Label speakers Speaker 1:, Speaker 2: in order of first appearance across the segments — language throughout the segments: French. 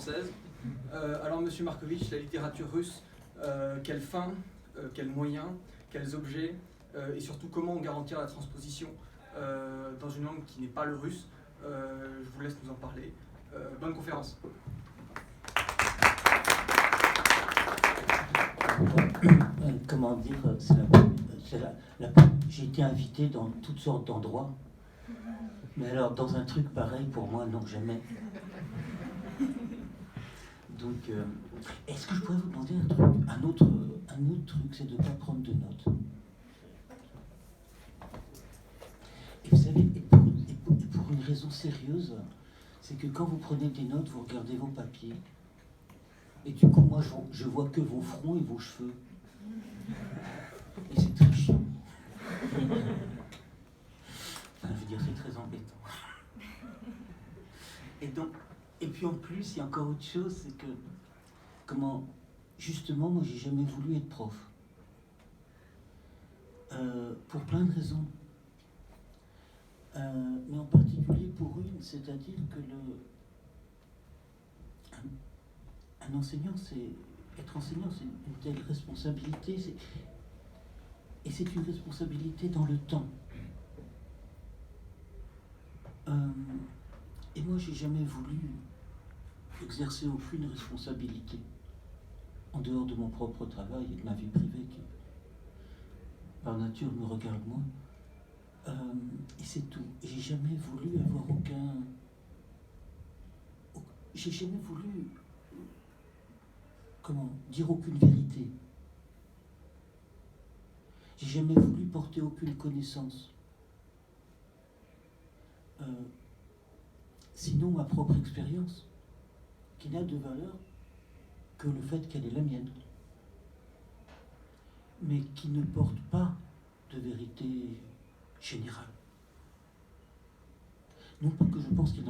Speaker 1: française. Alors, Monsieur Markovitch, la littérature russe, quelle fin, quels moyens, quels objets, et surtout comment garantir la transposition dans une langue qui n'est pas le russe. Je vous laisse nous en parler. Bonne conférence.
Speaker 2: Comment dire, j'ai été invité dans toutes sortes d'endroits, mais alors dans un truc pareil, pour moi, non, jamais. Donc, est-ce que je pourrais vous demander un truc, un autre truc, c'est de ne pas prendre de notes. Et vous savez, et pour une raison sérieuse, c'est que quand vous prenez des notes, vous regardez vos papiers, et du coup, moi, je vois que vos fronts et vos cheveux. Et c'est très chiant. Enfin, je veux dire, c'est très embêtant. Et puis en plus, il y a encore autre chose, c'est que, justement, moi, j'ai jamais voulu être prof. Pour plein de raisons. Mais en particulier pour une, c'est-à-dire que un enseignant, être enseignant, c'est une telle responsabilité, et c'est une responsabilité dans le temps. Et moi, j'ai jamais voulu exercer aucune responsabilité en dehors de mon propre travail et de ma vie privée qui, par nature, me regarde moins. Et c'est tout. J'ai jamais voulu avoir j'ai jamais voulu, dire aucune vérité. J'ai jamais voulu porter aucune connaissance. Sinon ma propre expérience, qui n'a de valeur que le fait qu'elle est la mienne, mais qui ne porte pas de vérité générale. Non pas que je pense qu'il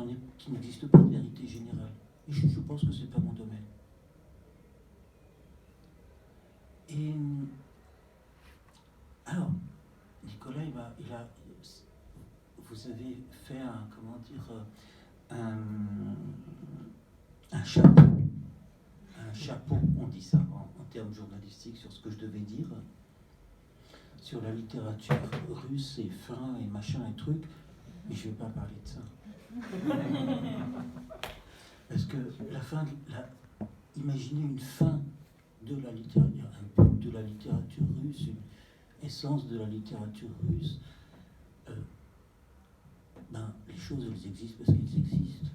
Speaker 2: n'existe pas de vérité générale, mais je pense que c'est pas mon domaine. Et alors, Nicolas, vous avez fait un chapeau, on dit ça en termes journalistiques, sur ce que je devais dire, sur la littérature russe et fin et machin et truc, mais je ne vais pas parler de ça. Parce que imaginez une fin de la littérature, un but de la littérature russe, une essence de la littérature russe, les choses, elles existent parce qu'elles existent.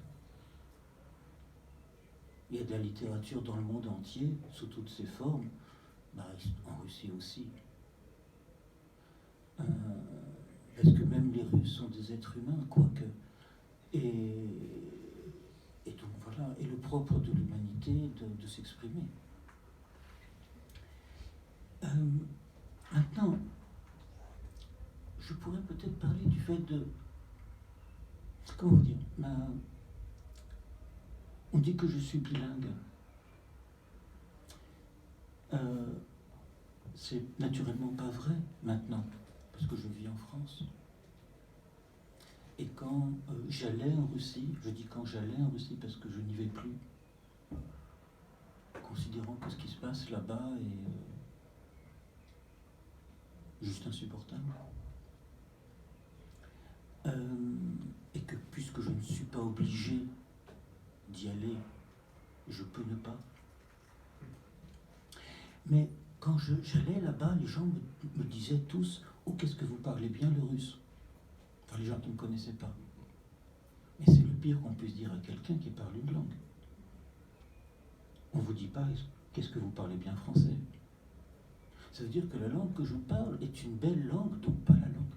Speaker 2: Il y a de la littérature dans le monde entier, sous toutes ses formes, en Russie aussi. Parce que même les Russes sont des êtres humains, quoique. Et donc voilà, et le propre de l'humanité de s'exprimer. Maintenant, je pourrais peut-être parler du fait de... Comment vous dire, on dit que je suis bilingue. C'est naturellement pas vrai maintenant, parce que je vis en France. Et quand j'allais en Russie, je dis quand j'allais en Russie parce que je n'y vais plus, considérant que ce qui se passe là-bas est juste insupportable. Et que puisque je ne suis pas obligé d'y aller, je peux ne pas. Mais quand j'allais là-bas, les gens me disaient tous « Oh, qu'est-ce que vous parlez bien le russe ?» Enfin, les gens qui ne me connaissaient pas. Mais c'est le pire qu'on puisse dire à quelqu'un qui parle une langue. On ne vous dit pas « Qu'est-ce que vous parlez bien français ?» Ça veut dire que la langue que je parle est une belle langue, donc pas la langue.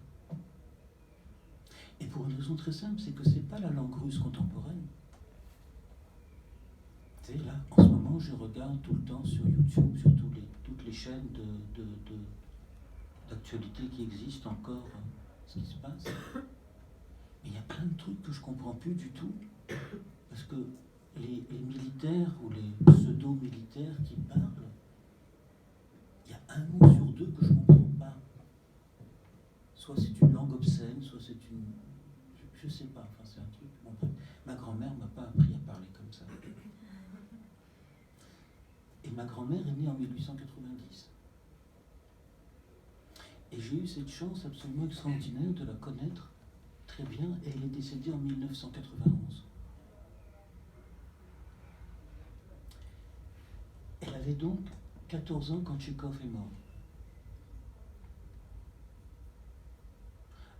Speaker 2: Et pour une raison très simple, c'est que c'est pas la langue russe contemporaine. Tu sais, là, en ce moment, je regarde tout le temps sur YouTube, sur toutes les chaînes d'actualité qui existent encore, ce qui se passe. Mais il y a plein de trucs que je comprends plus du tout, parce que les militaires ou les pseudo-militaires qui parlent, il y a un mot sur deux que je ne comprends pas. Soit c'est une langue obscène, soit c'est une... Je sais pas, enfin c'est un truc... Bon, ma grand-mère m'a pas appris à parler comme ça. Et ma grand-mère est née en 1890. Et j'ai eu cette chance absolument extraordinaire de la connaître très bien, et elle est décédée en 1991. Elle avait donc 14 ans quand Tchekhov est mort.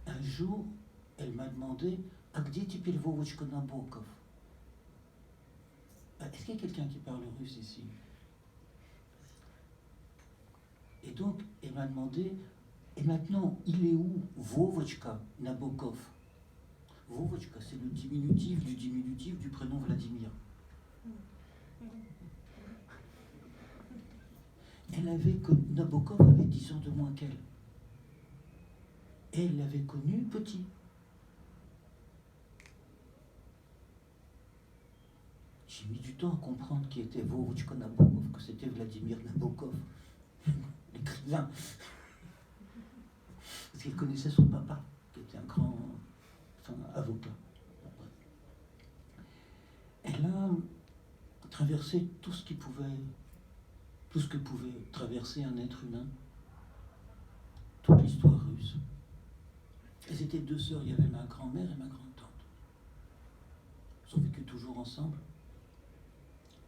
Speaker 2: Un jour, elle m'a demandé « А где теперь Вовочка Набоков ?» Est-ce qu'il y a quelqu'un qui parle russe ici? Et donc, elle m'a demandé « Et maintenant, il est où Vovotchka Nabokov ?» Vovotchka, c'est le diminutif du prénom Vladimir. Nabokov avait 10 ans de moins qu'elle. Et elle l'avait connu petit. J'ai mis du temps à comprendre qui était Vovotchka Nabokov, que c'était Vladimir Nabokov, l'écrivain. Parce qu'elle connaissait son papa, qui était un grand avocat. Elle a traversé tout ce que pouvait traverser un être humain, toute l'histoire russe. Elles étaient 2 sœurs, il y avait ma grand-mère et ma grand-tante. Ils ont vécu toujours ensemble.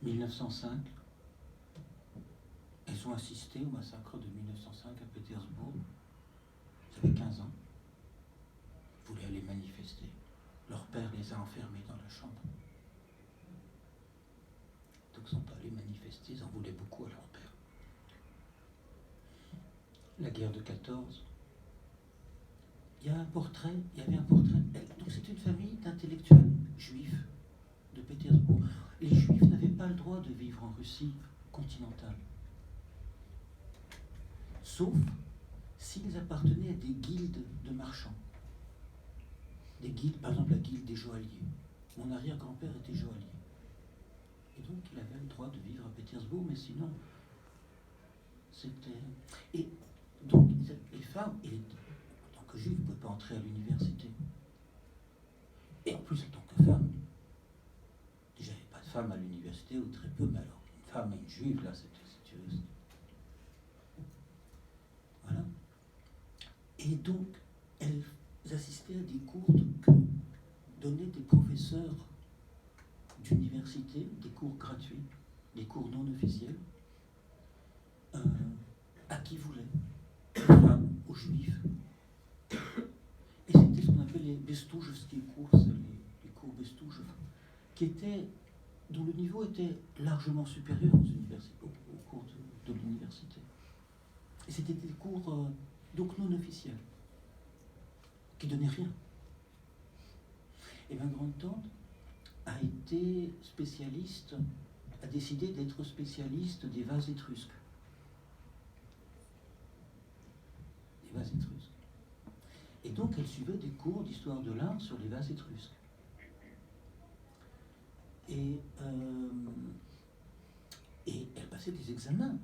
Speaker 2: 1905, elles ont assisté au massacre de 1905 à Pétersbourg. Ils avaient 15 ans. Ils voulaient aller manifester. Leur père les a enfermés dans la chambre. Donc ils ne sont pas allés manifester, ils en voulaient beaucoup à leur père. La guerre de 14. Il y avait un portrait. Donc c'est une famille d'intellectuels juifs de Pétersbourg. Les juifs n'avaient pas le droit de vivre en Russie continentale. Sauf s'ils appartenaient à des guildes de marchands. Des guildes, par exemple la guilde des joailliers. Mon arrière-grand-père était joaillier. Et donc il avait le droit de vivre à Pétersbourg, mais sinon, c'était... Et donc les femmes, en tant que juives, ne pouvaient pas entrer à l'université. Et en plus, en tant que femme, déjà il n'y avait pas de femme à l'université, ou très peu, mais alors une femme et une juive, là, c'était... Voilà. Et donc, elles assistaient à des cours que donnaient des professeurs d'université, des cours gratuits, des cours non officiels, à qui voulait, aux femmes, aux juifs. Et c'était ce qu'on appelle les Bestoujevski cours, les cours Bestoujev, dont le niveau était largement supérieur aux cours de l'université. Et c'était des cours donc non officiels, qui donnaient rien. Et ma grande-tante a été spécialiste, a décidé d'être spécialiste des vases étrusques. Des vases étrusques. Et donc elle suivait des cours d'histoire de l'art sur les vases étrusques. Et elle passait des examens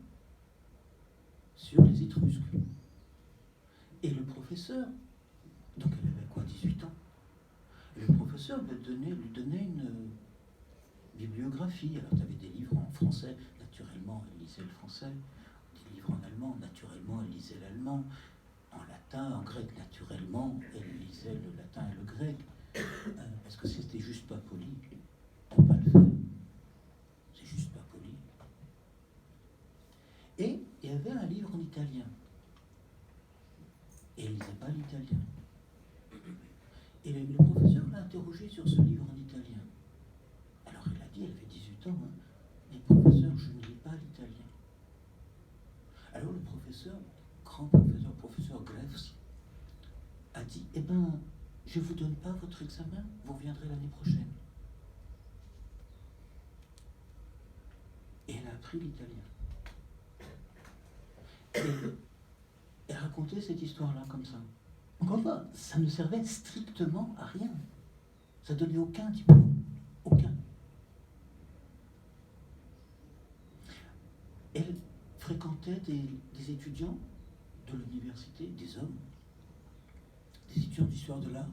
Speaker 2: sur les Étrusques. Et le professeur, donc elle avait quoi, 18 ans, et le professeur lui donnait une bibliographie. Alors tu avais des livres en français, naturellement elle lisait le français, des livres en allemand, naturellement elle lisait l'allemand, en latin, en grec, naturellement elle lisait le latin et le grec, parce que c'était juste pas poli de ne pas le faire. C'est juste pas poli. Et il y avait un livre en italien. Et elle ne lisait pas l'italien. Et le professeur l'a interrogé sur ce livre en italien. Alors elle a dit, elle avait 18 ans, hein, mais professeur, je ne lis pas l'italien. Alors le professeur, professeur Grefs, a dit, eh ben, je ne vous donne pas votre examen, vous reviendrez l'année prochaine. Et elle a appris l'italien. Et elle racontait cette histoire-là comme ça. Encore une fois, ça ne servait strictement à rien. Ça donnait aucun diplôme. Aucun. Elle fréquentait des étudiants de l'université, des hommes, des étudiants d'histoire de l'art.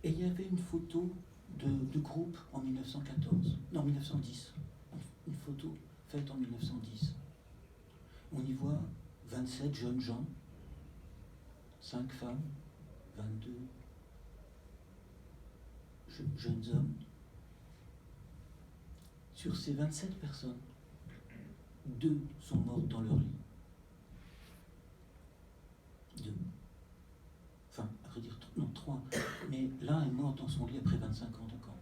Speaker 2: Et il y avait une photo de groupe en 1910. Une photo faite en 1910. On y voit 27 jeunes gens, 5 femmes, 22 jeunes hommes. Sur ces 27 personnes, 2 sont mortes dans leur lit. 2. Enfin, à vrai dire, non, 3. Mais l'un est mort dans son lit après 25 ans de camp.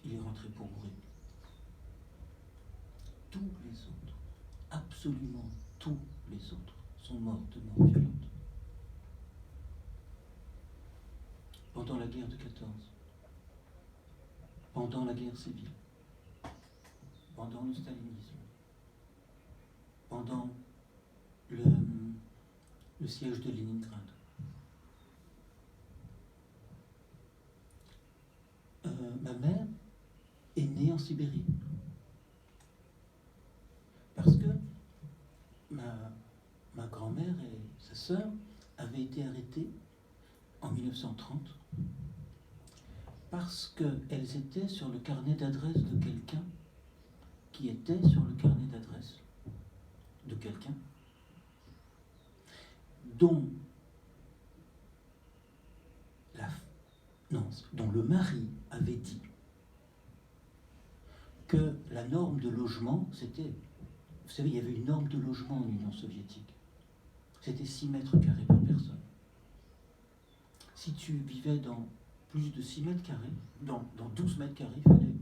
Speaker 2: Il est rentré pour mourir. Tous les autres, absolument tous les autres, sont morts de mort violente. Pendant la guerre de 14, pendant la guerre civile, pendant le stalinisme, pendant le siège de Leningrad. Ma mère est née en Sibérie. Parce que ma grand-mère et sa sœur avaient été arrêtées en 1930 parce qu'elles étaient sur le carnet d'adresse de quelqu'un qui était sur le carnet d'adresse de quelqu'un dont le mari avait dit que la norme de logement, c'était... Vous savez, il y avait une norme de logement en Union soviétique. C'était 6 mètres carrés par personne. Si tu vivais dans plus de 6 mètres carrés, dans 12 mètres carrés, il fallait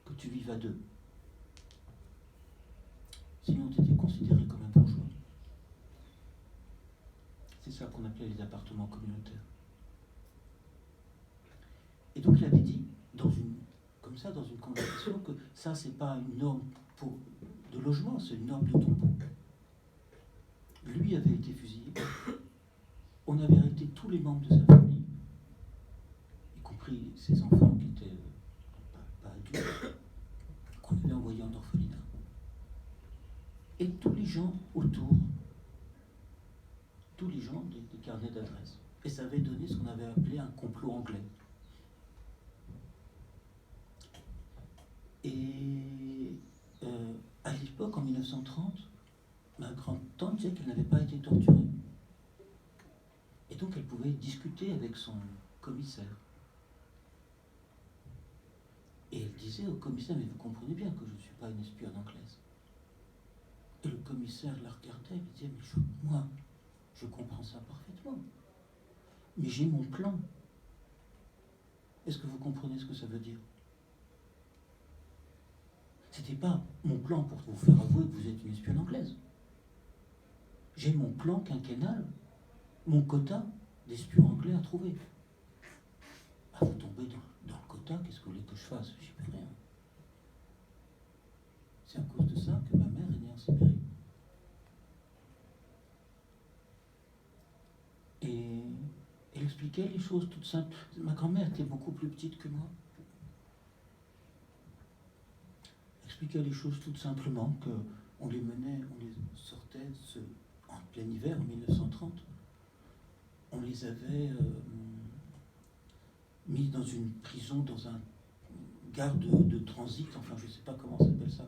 Speaker 2: que tu vives à 2. Sinon, tu étais considéré comme un bourgeois. C'est ça qu'on appelait les appartements communautaires. Et donc, il avait dit, dans une conversation, que ça, c'est pas une norme de logement, c'est une norme de tombeau. Lui avait été fusillé. On avait arrêté tous les membres de sa famille, y compris ses enfants qui étaient pas adultes, qu'on avait envoyés en orphelinat. Et tous les gens autour, tous les gens des carnets d'adresse. Et ça avait donné ce qu'on avait appelé un complot anglais. Et à l'époque, en 1930, ma grand-tante disait qu'elle n'avait pas été torturée. Et donc elle pouvait discuter avec son commissaire. Et elle disait au commissaire, mais vous comprenez bien que je ne suis pas une espionne anglaise. Et le commissaire la regardait et lui disait, mais moi, je comprends ça parfaitement. Mais j'ai mon plan. Est-ce que vous comprenez ce que ça veut dire? C'était pas mon plan pour vous faire avouer que vous êtes une espionne anglaise. J'ai mon plan quinquennal, mon quota d'espions anglais à trouver. Ah, vous tombez dans le quota, qu'est-ce que vous voulez que je fasse? J'y peux rien. C'est à cause de ça que ma mère est née en Sibérie. Et elle expliquait les choses toutes simples. Ma grand-mère était beaucoup plus petite que moi. Elle expliquait les choses tout simplement, qu'on les menait, on les sortait en plein hiver, en 1930. On les avait mis dans une prison, dans un gare de transit, enfin je ne sais pas comment ça s'appelle ça,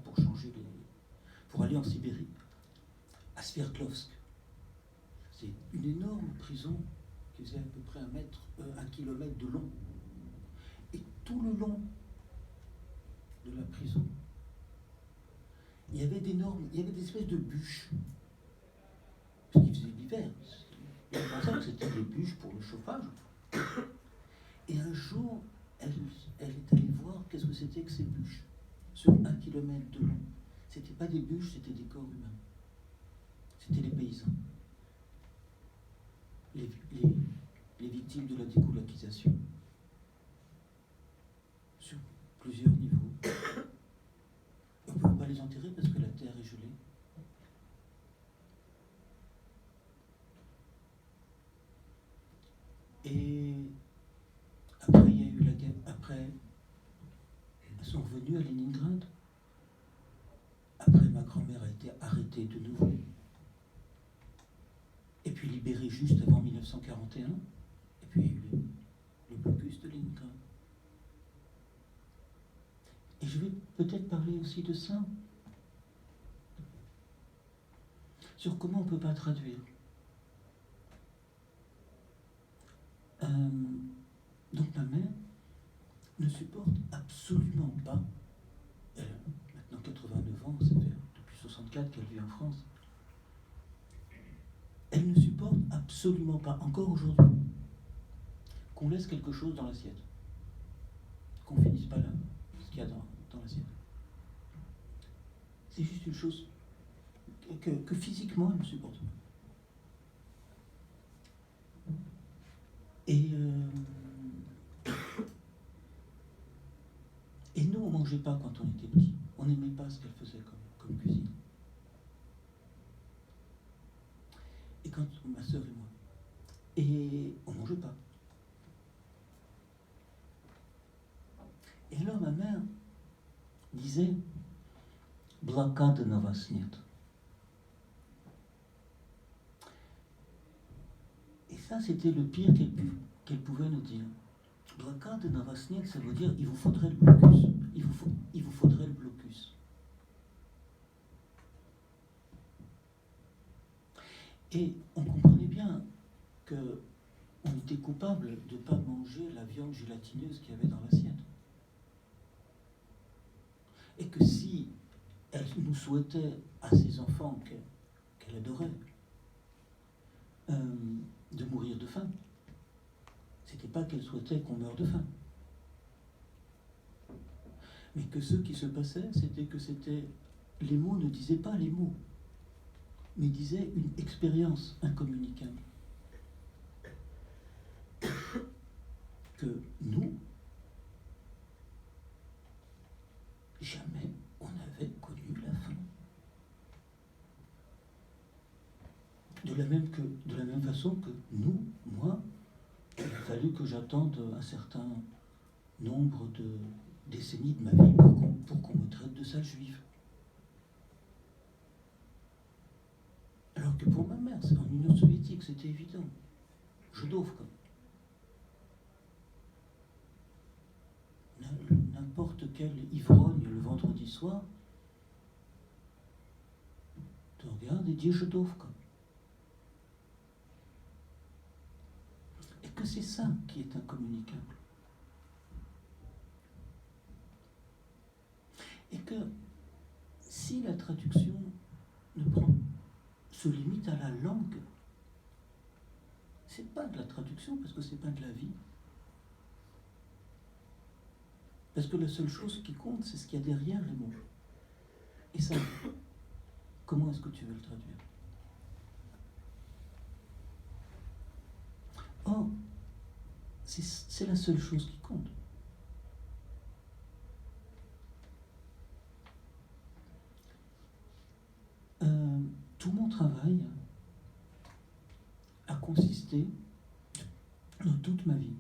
Speaker 2: pour aller en Sibérie, à Sverdlovsk. C'est une énorme prison qui faisait à peu près 1 kilomètre de long. Et tout le long de la prison, il y avait des espèces de bûches. Parce qu'il faisait l'hiver. On pensait que c'était des bûches pour le chauffage. Et un jour, elle est allée voir qu'est-ce que c'était que ces bûches, sur 1 kilomètre de long. C'était pas des bûches, c'était des corps humains. C'était les paysans. Les victimes de la décolonisation. Sur plusieurs niveaux. On ne peut pas les enterrer parce que la terre est gelée. Et après, il y a eu la guerre. Après, elles sont revenues à Leningrad. Après, ma grand-mère a été arrêtée de nouveau. Et puis libérée juste avant 1941. Et puis il y a eu le blocus de Leningrad. Et je vais peut-être parler aussi de ça. sur comment on ne peut pas traduire. Donc ma mère ne supporte absolument pas, elle a maintenant 89 ans, ça fait depuis 64 qu'elle vit en France, elle ne supporte absolument pas, encore aujourd'hui, qu'on laisse quelque chose dans l'assiette, qu'on finisse pas là, ce qu'il y a dans l'assiette. C'est juste une chose que physiquement elle ne supporte pas. Et nous, on ne mangeait pas quand on était petits. On n'aimait pas ce qu'elle faisait comme cuisine. Et quand ma sœur et moi. Et on ne mangeait pas. Et alors ma mère disait « Blokade na vas нет ». Et ça, c'était le pire qu'elle pouvait nous dire. Blokade na vas нет, ça veut dire « il vous faudrait le blocus ». Il vous faudrait le blocus. Et on comprenait bien qu'on était coupable de ne pas manger la viande gélatineuse qu'il y avait dans l'assiette. Et que si elle nous souhaitait à ses enfants qu'elle adorait de mourir de faim, c'était pas qu'elle souhaitait qu'on meure de faim. Mais que ce qui se passait, c'était les mots ne disaient pas les mots, mais disaient une expérience incommunicable. Que nous, jamais on n'avait connu la faim. De la même façon que nous, moi, il a fallu que j'attende un certain nombre de décennies de ma vie pour qu'on me traite de sale juif. Alors que pour ma mère, c'est en Union soviétique, c'était évident. Judovka. N'importe quel ivrogne le vendredi soir te regarde et dit Judovka. Et que c'est ça qui est incommunicable. Et que si la traduction se limite à la langue, c'est pas de la traduction parce que c'est pas de la vie. Parce que la seule chose qui compte, c'est ce qu'il y a derrière les mots. Et ça, comment est-ce que tu veux le traduire? Or, c'est la seule chose qui compte. Tout mon travail a consisté, dans toute ma vie,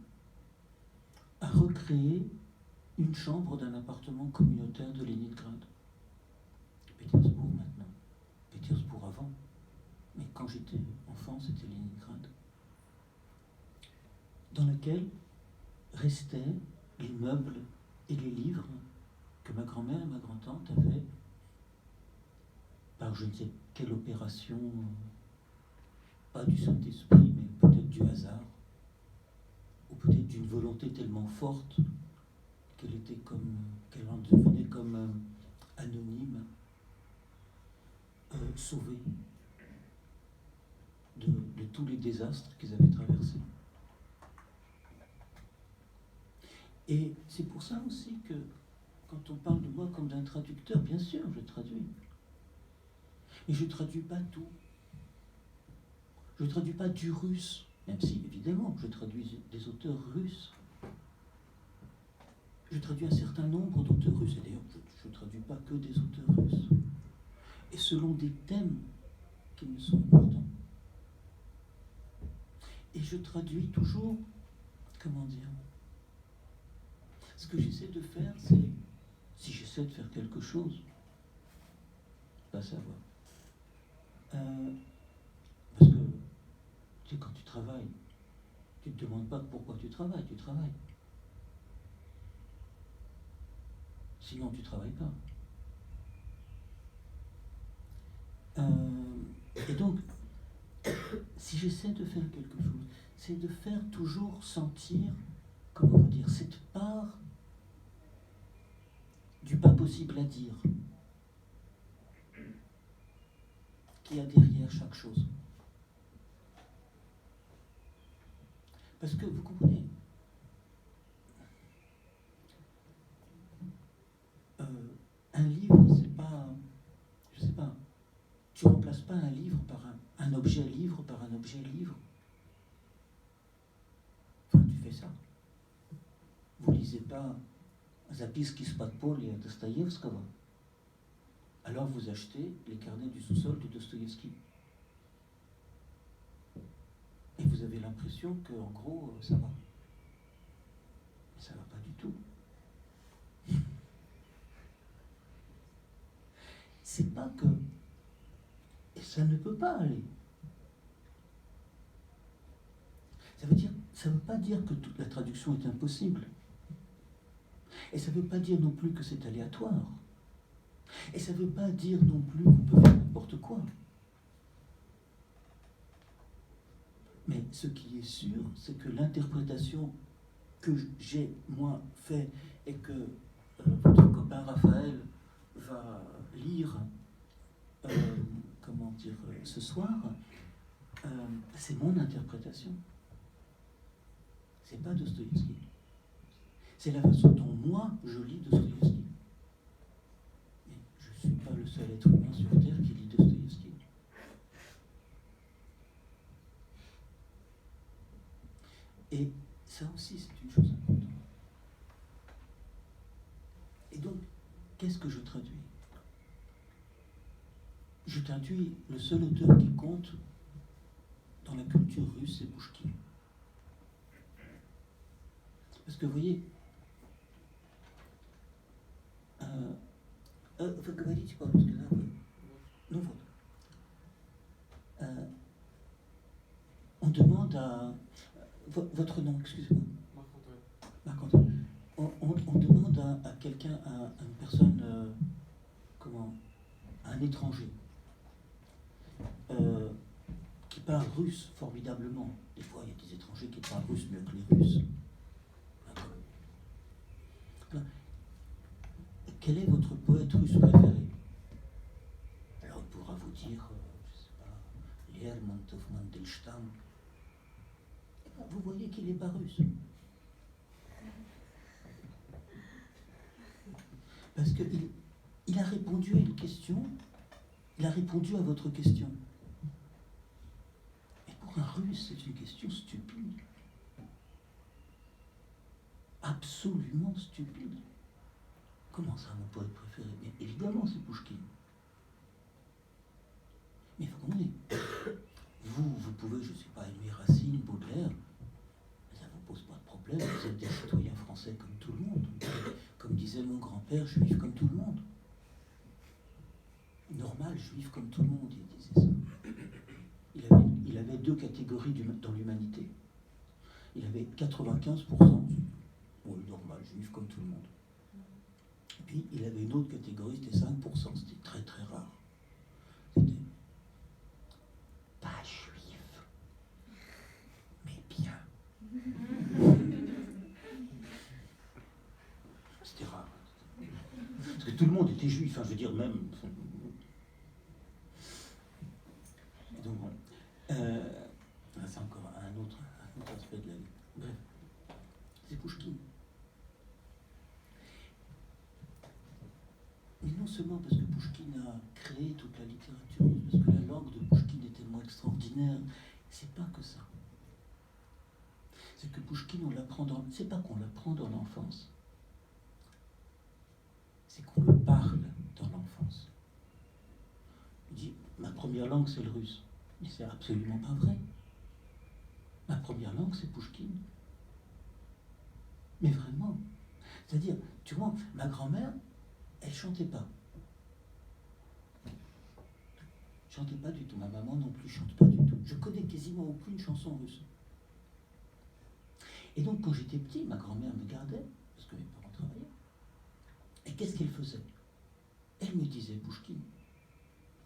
Speaker 2: à recréer une chambre d'un appartement communautaire de Leningrad. Pétersbourg maintenant. Pétersbourg avant. Mais quand j'étais enfant, c'était Leningrad. Dans laquelle restaient les meubles et les livres que ma grand-mère et ma grand-tante avaient, par je ne sais quelle opération, pas du Saint-Esprit, mais peut-être du hasard, ou peut-être d'une volonté tellement forte qu'elle en devenait comme anonyme, sauvée de tous les désastres qu'ils avaient traversés. Et c'est pour ça aussi que, quand on parle de moi comme d'un traducteur, bien sûr, je traduis. Mais je ne traduis pas tout. Je ne traduis pas du russe, même si, évidemment, je traduis des auteurs russes. Je traduis un certain nombre d'auteurs russes. Et d'ailleurs, je ne traduis pas que des auteurs russes. Et selon des thèmes qui me sont importants. Et je traduis toujours, comment dire, ce que j'essaie de faire, c'est, si j'essaie de faire quelque chose, pas savoir. Parce que, tu sais, quand tu travailles, tu ne te demandes pas pourquoi tu travailles. Sinon, tu ne travailles pas. Et donc, si j'essaie de faire quelque chose, c'est de faire toujours sentir, comment vous dire, cette part du pas possible à dire qu'il y a derrière chaque chose. Parce que, vous comprenez, un livre, c'est pas, je sais pas, tu remplaces pas un livre par un objet livre par un objet livre. Enfin, tu fais ça. Vous lisez pas Zapiski с подполья Dostoïevskого, alors vous achetez les carnets du sous-sol de Dostoïevski. Et vous avez l'impression que, en gros, ça va. Mais ça va pas du tout. C'est pas que... Et ça ne peut pas aller. Ça veut pas dire que toute la traduction est impossible. Et ça veut pas dire non plus que c'est aléatoire. Et ça veut pas dire non plus qu'on peut faire n'importe quoi. Mais ce qui est sûr, c'est que l'interprétation que j'ai, moi, fait et que votre copain Raphaël va lire, ce soir, c'est mon interprétation. C'est pas Dostoïevski. C'est la façon dont moi, je lis Dostoïevski. Mais je ne suis pas le seul être humain sur Terre qui lit Dostoïevski. Et ça aussi, c'est une chose importante. Et donc, qu'est-ce que je traduis ? Je traduis le seul auteur qui compte dans la culture russe, c'est Pouchkine. Parce que vous voyez, вы говорите по-русски, да? Ну вот. On demande à... Votre nom, excusez-moi. Marc-Antoine. On demande à quelqu'un, à une personne, à un étranger, qui parle russe formidablement. Des fois, il y a des étrangers qui parlent russe mieux que les Russes. Quel est votre poète russe préféré? Alors il pourra vous dire, je ne sais pas, Lermontov, Mandelstam. Vous voyez qu'il n'est pas russe. Parce qu'il a répondu à une question, il a répondu à votre question. Et pour un russe, c'est une question stupide. Absolument stupide. Comment ça, mon poète préféré? Mais évidemment, c'est Pouchkine. Mais vous comprenez, vous pouvez, je ne sais pas, aimer Racine, Baudelaire, mais ça ne vous pose pas de problème, vous êtes des citoyens français comme tout le monde. Comme disait mon grand-père, juif comme tout le monde. Normal, juif comme tout le monde, il disait ça. Il avait deux catégories dans l'humanité. Il avait 95%, oui, normal, juif comme tout le monde. Et puis, il avait une autre catégorie, c'était 5%, c'était très très rare. C'était pas juif, mais bien. C'était rare. Parce que tout le monde était juif, enfin, je veux dire, même. Donc bon, c'est encore un autre aspect de la vie. Bref, c'est Pouchkine. Mais non seulement parce que Pouchkine a créé toute la littérature, parce que la langue de Pouchkine est tellement extraordinaire, c'est pas que ça. C'est que Pouchkine, c'est pas qu'on l'apprend dans l'enfance, c'est qu'on le parle dans l'enfance. Il dit, ma première langue c'est le russe. Mais c'est absolument pas vrai. Ma première langue c'est Pouchkine. Mais vraiment. C'est-à-dire, tu vois, ma grand-mère, elle chantait pas. Chantait pas du tout. Ma maman non plus chante pas du tout. Je connais quasiment aucune chanson russe. Et donc, quand j'étais petit, ma grand-mère me gardait, parce que mes parents travaillaient. Et qu'est-ce qu'elle faisait? Elle me disait Pouchkine.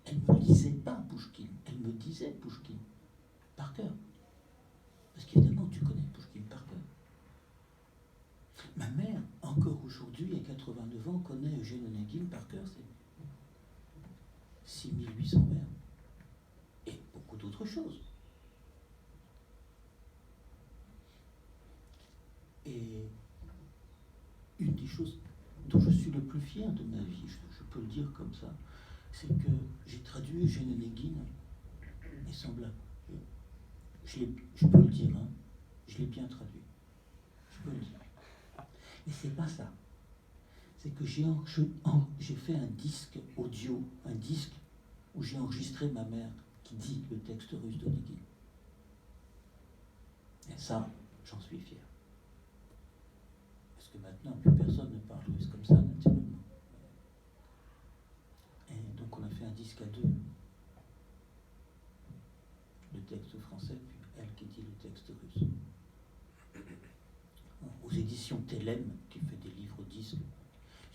Speaker 2: Elle ne me lisait pas Pouchkine. Elle me me disait Pouchkine, par cœur. Parce qu'évidemment, tu connais Pouchkine par cœur. Ma mère, encore aujourd'hui, à 89 ans, connaît Eugène Onegin par cœur, c'est 6800 vers. Et beaucoup d'autres choses. Et une des choses dont je suis le plus fier de ma vie, je peux le dire comme ça, c'est que j'ai traduit Eugène Onegin et semblable. Je peux le dire, hein, je l'ai bien traduit. Je peux le dire. Mais c'est pas ça. C'est que j'ai fait un disque audio, un disque où j'ai enregistré ma mère qui dit le texte russe d'Onegin. Et ça, j'en suis fier. Parce que maintenant, plus personne ne parle russe comme ça, naturellement. Et donc on a fait un disque à deux. Le texte français, puis elle qui dit le texte russe. Aux éditions Telem, qui fait des livres disques,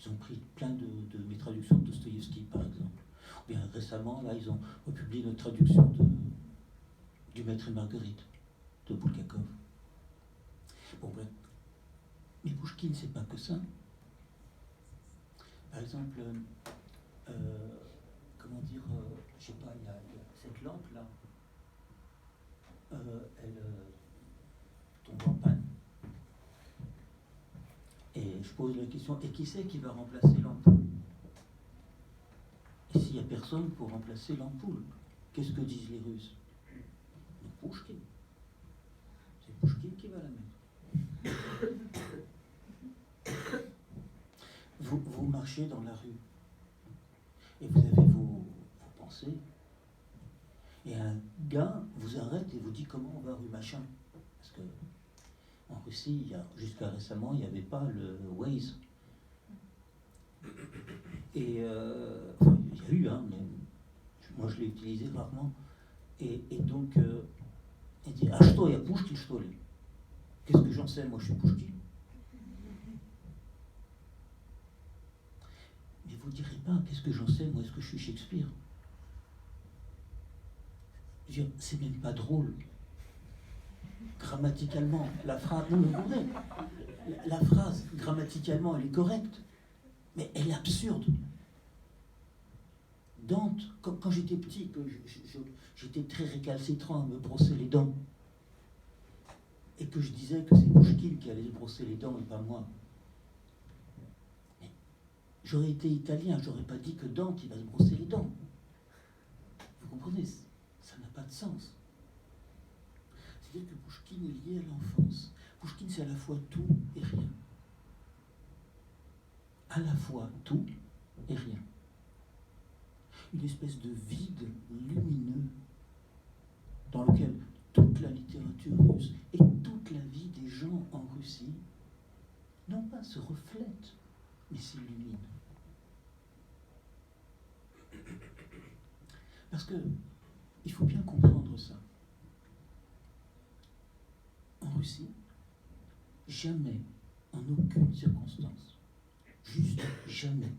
Speaker 2: ils ont pris plein de mes traductions de Dostoïevski, par exemple. Ou bien récemment, là, ils ont republié notre traduction du Maître et Marguerite, de Bulgakov. Bon, bref. Mais Pouchkine, c'est pas que ça. Par exemple, comment dire, je sais pas, il y a cette lampe-là, elle tombe en panne. Et je pose la question, et qui c'est qui va remplacer l'ampoule? Et s'il n'y a personne pour remplacer l'ampoule, qu'est-ce que disent les Russes? Pouchkine. C'est Pouchkine qui va la mettre. Vous marchez dans la rue et vous avez vos pensées, et un gars vous arrête et vous dit comment on va rue machin. Parce que en Russie, jusqu'à récemment, il n'y avait pas le Waze. Et enfin, il y a eu, hein, mais moi je l'ai utilisé rarement. Et donc, il dit, ah, что, я Пушкин, что ли? Qu'est-ce que j'en sais, moi je suis Pouchkine. Mais vous ne direz pas, qu'est-ce que j'en sais, moi est-ce que je suis Shakespeare? Je veux dire, c'est même pas drôle. Grammaticalement, la phrase, non, mais la phrase, grammaticalement, elle est correcte, mais elle est absurde. Dante, quand j'étais petit, j'étais très récalcitrant à me brosser les dents, et que je disais que c'est Pouchkine qui allait se brosser les dents et pas moi. Mais j'aurais été italien, j'aurais pas dit que Dante il va se brosser les dents. Vous comprenez? Ça n'a pas de sens. C'est-à-dire que Pouchkine est lié à l'enfance. Pouchkine, c'est à la fois tout et rien. À la fois tout et rien. Une espèce de vide lumineux dans lequel toute la littérature russe et toute la vie des gens en Russie non pas se reflètent, mais s'illuminent. Parce que il faut bien comprendre ça. En Russie, jamais, en aucune circonstance, juste jamais,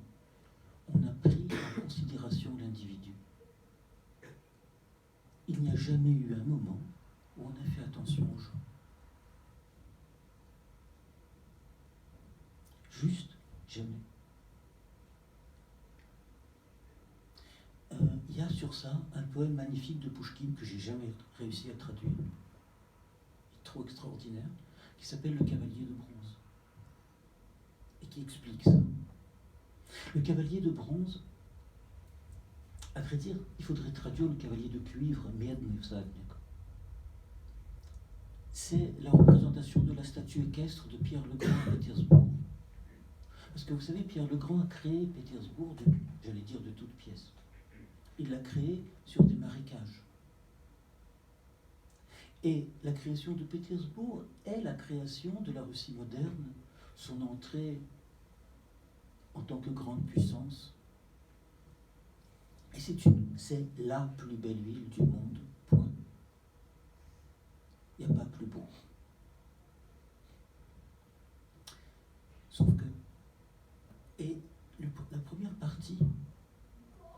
Speaker 2: on a pris en considération l'individu. Il n'y a jamais eu un moment où on a fait attention aux gens. Juste jamais. Il y a sur ça un poème magnifique de Pouchkine que j'ai jamais réussi à traduire. Il est trop extraordinaire, qui s'appelle Le Cavalier de bronze. Et qui explique ça. Le Cavalier de bronze, à vrai dire, il faudrait traduire le Cavalier de cuivre, Medny Всадник. C'est la représentation de la statue équestre de Pierre le Grand à Pétersbourg. Parce que vous savez, Pierre le Grand a créé Pétersbourg, j'allais dire de toutes pièces. Il l'a créé sur des marécages. Et la création de Pétersbourg est la création de la Russie moderne, son entrée en tant que grande puissance. Et c'est la plus belle ville du monde, point. Il n'y a pas plus beau. Sauf que, et la première partie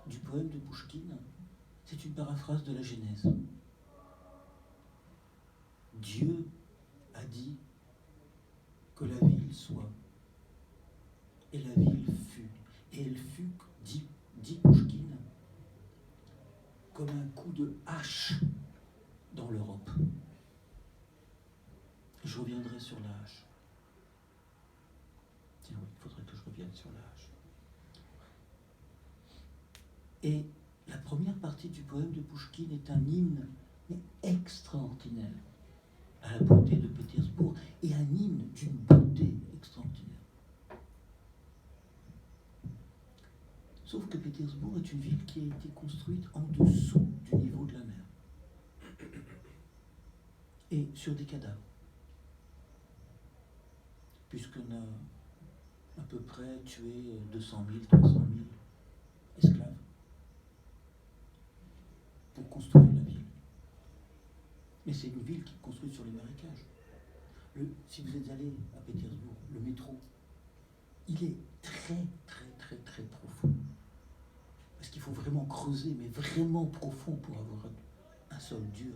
Speaker 2: du poème de Pouchkine, C'est une paraphrase de la Genèse. Dieu a dit que la ville soit, et la ville fut. Et elle fut, dit Pouchkine, comme un coup de hache dans l'Europe. Je reviendrai sur la hache. Tiens, oui, il faudrait que je revienne sur la hache. Et la première partie du poème de Pouchkine est un hymne mais extraordinaire à la beauté de Pétersbourg et un hymne d'une beauté extraordinaire. Sauf que Pétersbourg est une ville qui a été construite en dessous du niveau de la mer et sur des cadavres, puisqu'on a à peu près tué 200 000, 300 000 esclaves pour construire la ville. Mais c'est une ville qui est construite sur les marécages. Si vous êtes allé à Pétersbourg, le métro, il est très, très, très, très profond. Parce qu'il faut vraiment creuser, mais vraiment profond pour avoir un sol dur.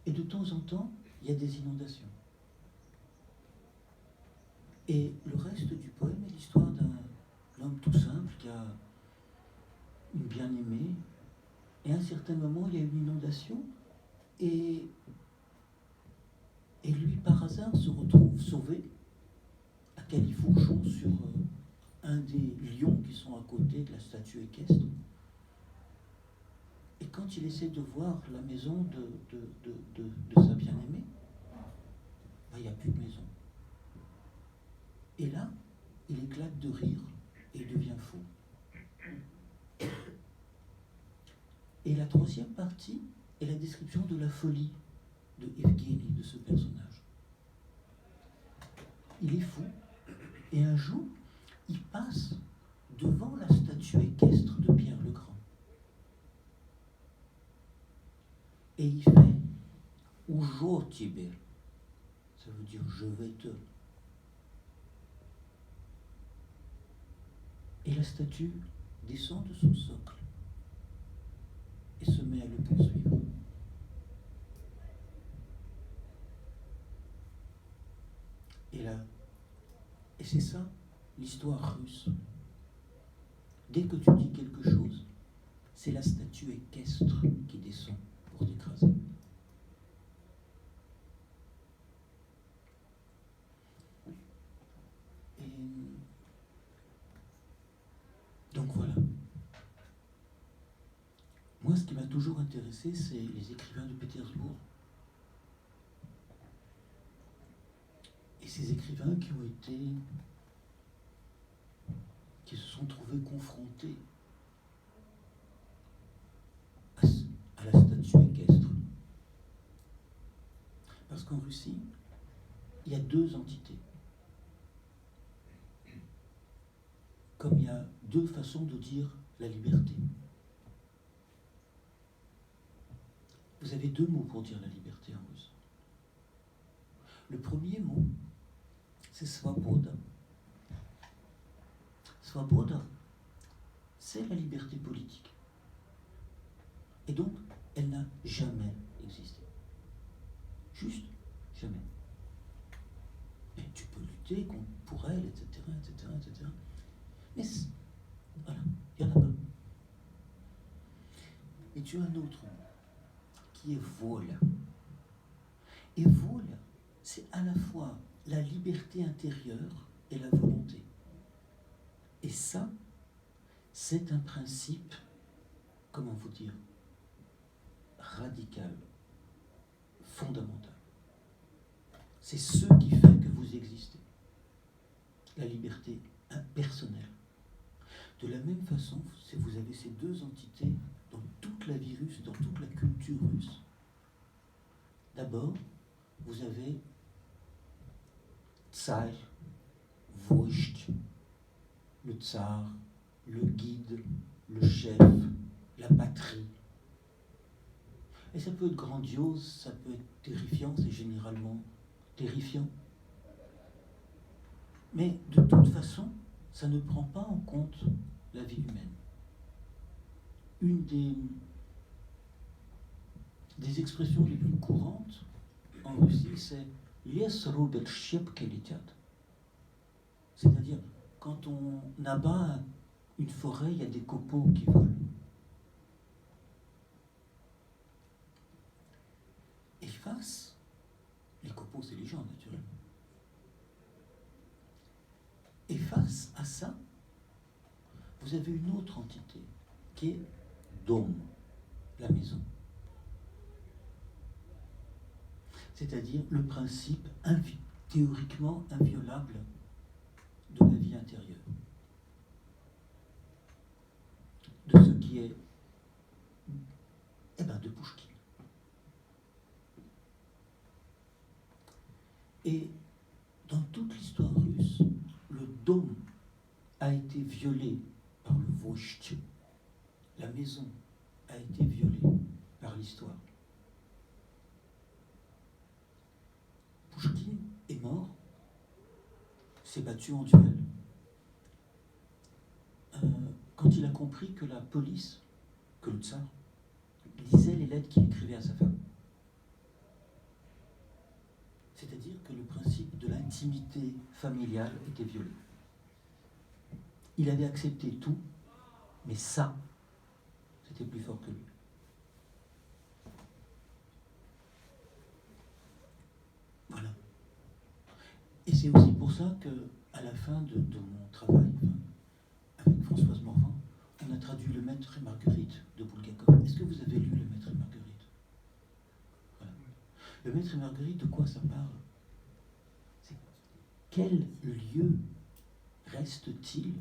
Speaker 2: Et de temps en temps, il y a des inondations. Et le reste du poème est l'histoire d'un homme tout simple qui a une bien-aimée. Et à un certain moment, il y a une inondation. Et lui, par hasard, se retrouve sauvé à Califourchon sur un des lions qui sont à côté de la statue équestre. Et quand il essaie de voir la maison de sa bien-aimée, il n'y a plus de maison. Et là, il éclate de rire et il devient fou. Et la troisième partie est la description de la folie de Evguénie, de ce personnage. Il est fou, et un jour, il passe devant la statue équestre de Pierre le Grand. Et il fait « Ujo Tibé », ça veut dire « je vais te ». Et la statue descend de son socle et se met à le poursuivre. Et c'est ça, l'histoire russe. Dès que tu dis quelque chose, c'est la statue équestre qui descend pour t'écraser. Et donc voilà. Moi, ce qui m'a toujours intéressé, c'est les écrivains de Pétersbourg. Et ces écrivains qui se sont trouvés confrontés à la statue équestre. Parce qu'en Russie, il y a deux entités. Comme il y a deux façons de dire la liberté. Vous avez deux mots pour dire la liberté en russe. Le premier mot, c'est svoboda. Svoboda, c'est la liberté politique. Et donc, elle n'a jamais existé. Juste jamais. Et tu peux lutter pour elle, etc., etc., etc. Mais voilà, il n'y en a pas. Et tu as un autre mot, qui est vola. Et vola, c'est à la fois la liberté intérieure et la volonté. Et ça, c'est un principe, comment vous dire, radical, fondamental. C'est ce qui fait que vous existez. La liberté personnelle. De la même façon, si vous avez ces deux entités dans toute la vie russe, dans toute la culture russe, d'abord, vous avez tsar, vojtch, le tsar, le guide, le chef, la patrie. Et ça peut être grandiose, ça peut être terrifiant, c'est généralement terrifiant. Mais de toute façon, ça ne prend pas en compte la vie humaine. une des expressions les plus courantes en Russie, c'est les rubel щепки летят. C'est-à-dire, quand on abat une forêt, il y a des copeaux qui volent. Et face, les copeaux, c'est les gens, naturellement. Et face à ça, vous avez une autre entité qui est Dom, la maison. C'est-à-dire le principe théoriquement inviolable de la vie intérieure. De ce qui est, de Pouchkine. Et dans toute l'histoire russe, le dôme a été violé par le vochtch. La maison a été violée par l'histoire. Pouchkine est mort, s'est battu en duel. Quand il a compris que la police, que le tsar, lisait les lettres qu'il écrivait à sa femme. C'est-à-dire que le principe de l'intimité familiale était violé. Il avait accepté tout, mais ça, c'était plus fort que lui. Voilà. Et c'est aussi pour ça qu'à la fin de mon travail avec Françoise Morvan, on a traduit Le Maître et Marguerite de Bulgakov. Est-ce que vous avez lu Le Maître et Marguerite? Voilà. Le Maître et Marguerite, de quoi ça parle? C'est quel lieu reste-t-il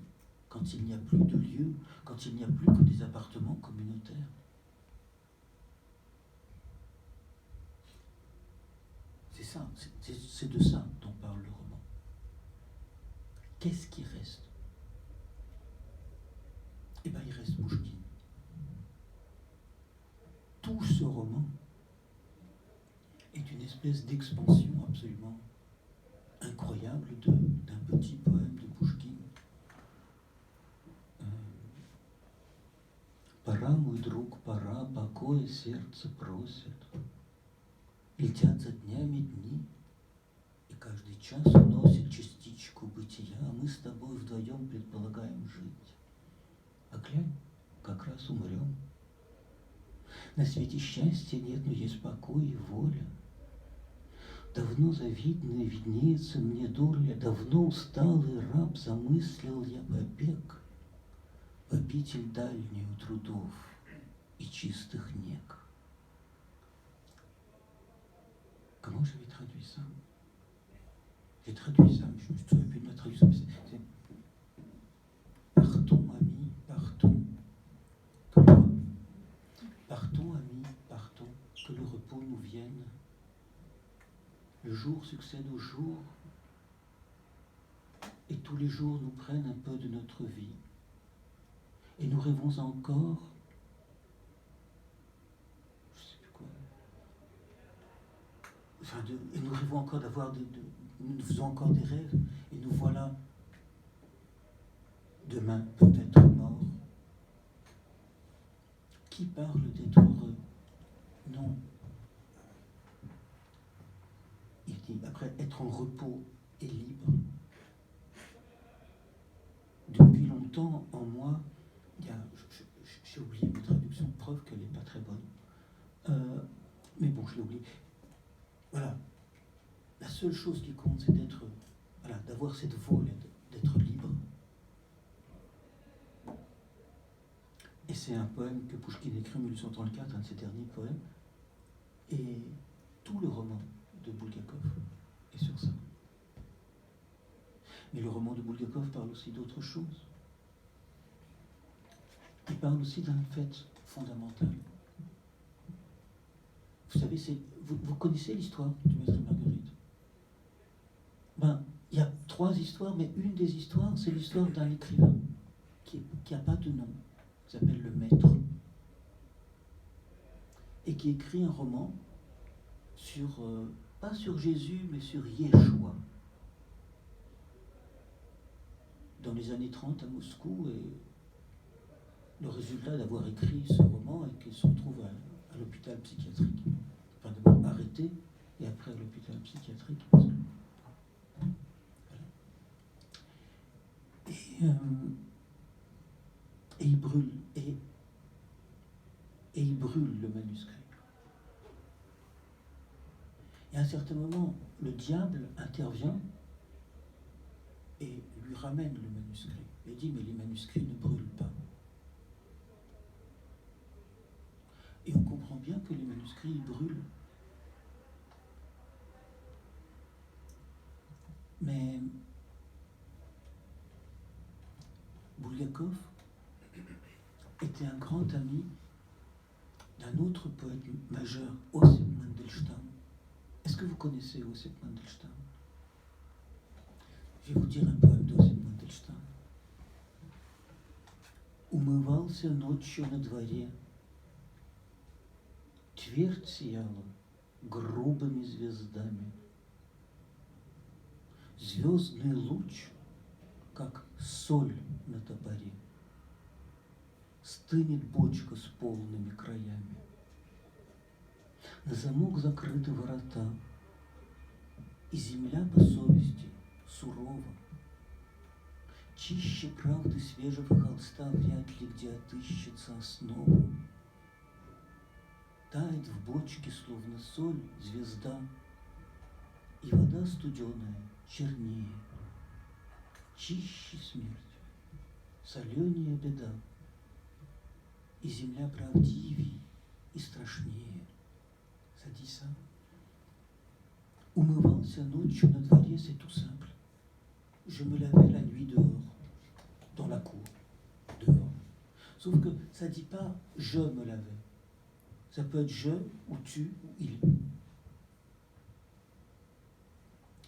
Speaker 2: quand il n'y a plus de lieu, quand il n'y a plus que des appartements communautaires? C'est ça, c'est de ça dont parle le roman. Qu'est-ce qui reste? Eh bien, il reste Pouchkine. Tout ce roman est une espèce d'expansion absolument incroyable d'un petit poème de Pouchkine. Пора, мой друг, пора, покоя сердце просит. Летят за днями дни, и каждый час уносит частичку бытия, а мы с тобой вдвоем предполагаем жить. А глянь, как раз умрем. На свете счастья нет, но есть покой и воля. Давно завидная виднеется мне доля, давно усталый раб замыслил я побег в обитель дальнюю трудов и чистых нег. Comment j'avais traduit ça? J'ai traduit ça, mais je me souviens plus de ma traduction. C'est partons, amis, partons. Partons, amis, partons, que le repos nous vienne. Le jour succède au jour, et tous les jours nous prennent un peu de notre vie. Et nous rêvons encore, je ne sais plus quoi, et nous rêvons encore nous faisons encore des rêves, et nous voilà demain peut-être morts. Qui parle d'être heureux? Non. Il dit, après, être en repos et libre. Depuis longtemps, en moi, j'ai oublié ma traduction, preuve qu'elle n'est pas très bonne. Mais bon, je l'ai oublié. Voilà. La seule chose qui compte, c'est d'avoir cette voile, d'être libre. Et c'est un poème que Pouchkine écrit en 1834, un de ses derniers poèmes. Et tout le roman de Bulgakov est sur ça. Mais le roman de Bulgakov parle aussi d'autre chose. Il parle aussi d'un fait fondamental. Vous savez, vous connaissez l'histoire du Maître et Marguerite? Il y a 3 histoires, mais une des histoires, c'est l'histoire d'un écrivain qui n'a pas de nom, qui s'appelle le Maître, et qui écrit un roman sur, pas sur Jésus, mais sur Yeshua, dans les années 30 à Moscou, le résultat d'avoir écrit ce roman est qu'il se retrouve à l'hôpital psychiatrique. Enfin, d'abord arrêté et après à l'hôpital psychiatrique. Voilà. Et il brûle, et il brûle le manuscrit. Et à un certain moment, le diable intervient et lui ramène le manuscrit. Il dit, mais les manuscrits ne brûlent pas. Et on comprend bien que les manuscrits brûlent. Mais Bulgakov était un grand ami d'un autre poète majeur, Osip Mandelstam. Est-ce que vous connaissez Osip Mandelstam? Je vais vous dire un poème d'Осип Мандельштам. Умывался ночью на дворе, твердь сияла грубыми звездами. Звездный луч, как соль на топоре, стынет бочка с полными краями. На замок закрыты ворота, и земля по совести сурова. Чище правды свежего холста вряд ли где отыщется основа. Тает в бочке, словно соль, звезда, и вода студеная чернее. Чище смерть, соленее беда, и земля правдивей и страшнее. Садись. Умывался ночью на дворе, c'est tout simple. Je me lavais la nuit dehors, dans la cour, dehors. Sauf que ça ne dit pas je me lavais. Ça peut être je, ou tu, ou il.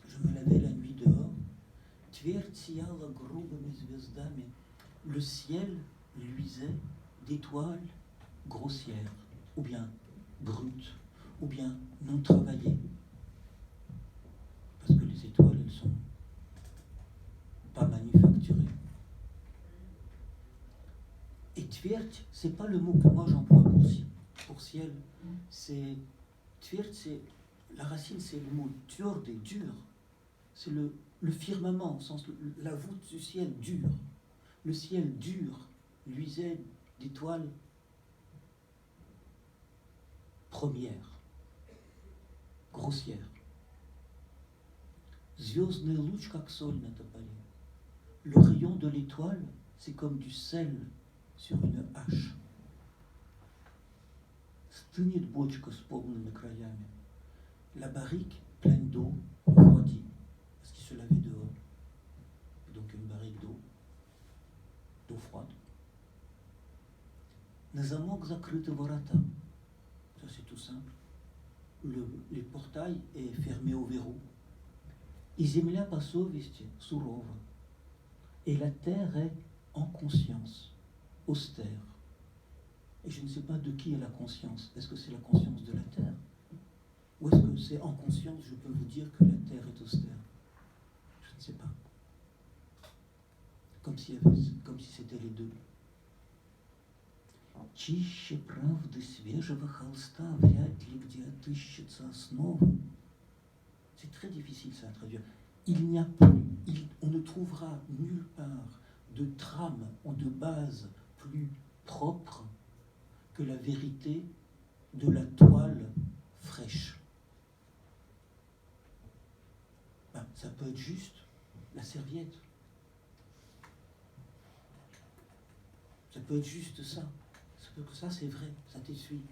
Speaker 2: Je me lavais la nuit dehors. Твердь сияла грубыми звездами. Le ciel luisait d'étoiles grossières, ou bien brutes, ou bien non travaillées. Parce que les étoiles, elles sont pas manufacturées. Et tvirt, c'est pas le mot que moi j'emploie pour ciel. C'est tvirt, c'est la racine, c'est le mot tjordé, dur. C'est le firmament, au sens la voûte du ciel dur. Le ciel dur luisait d'étoiles premières, grossières. Звездный луч, как соль на топоре. Le rayon de l'étoile, c'est comme du sel sur une hache. Стынет бочка с полными краями. La barrique pleine d'eau refroidie, parce qu'il se lavait dehors. Donc une barrique d'eau froide. На замок закрыты ворота. Ça c'est tout simple. Les portails est fermé au verrou. И земля по совести сурова. Et la terre est en conscience, austère. Et je ne sais pas de qui est la conscience. Est-ce que c'est la conscience de la terre? Ou est-ce que c'est en conscience, je peux vous dire que la terre est austère? Je ne sais pas. Comme si c'était les deux. Чище правды свежего холста вряд ли где отыщется основа. C'est très difficile ça à traduire. Il n'y a plus, on ne trouvera nulle part de trame ou de base plus propre que la vérité de la toile fraîche. Ben, ça peut être juste la serviette. Ça peut être juste ça. Ça c'est vrai, ça t'essuie.